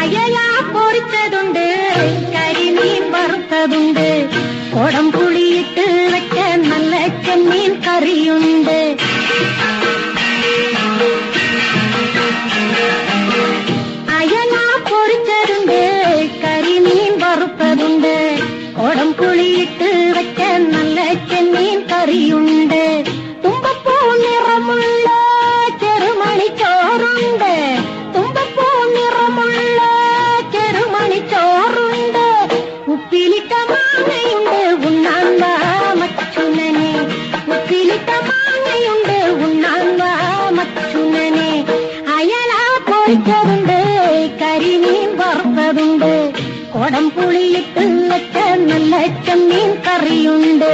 അയല പൊരിച്ചതുണ്ട്, കരിമീൻ വറുത്തതുണ്ട്, കൊടംപുളിയിട്ട് വെച്ച നല്ല ചെമ്മീൻ കറിയുണ്ട്. അയല പൊരിച്ചതുണ്ട്, കരിമീൻ വറുത്തതുണ്ട്, കൊടംപുളിയിട്ട് വെച്ച നല്ല ചെമ്മീൻ കറിയുണ്ട്. തുമ്പപ്പൂ നിറമുള്ള ചെറുമണിച്ചോറുണ്ട്, തുമ്പപ്പൂ നിറമുള്ള ചെറുമണിച്ചോറുണ്ട്. ഉപ്പിലിട്ട മാങ്ങയുണ്ട്, ഉണ്ണാൻ വാ മച്ചുനനെ, ഉപ്പിലിട്ട മാങ്ങയുണ്ട്, ഉണ്ണാൻ വാ മച്ചുനനെ. അയല പൊരിച്ചതുണ്ട്, കരിമീൻ വറുത്തതുണ്ട്, കൊടംപുളിയിട്ട് വെച്ച നല്ല ചെമ്മീൻ കറിയുണ്ട്.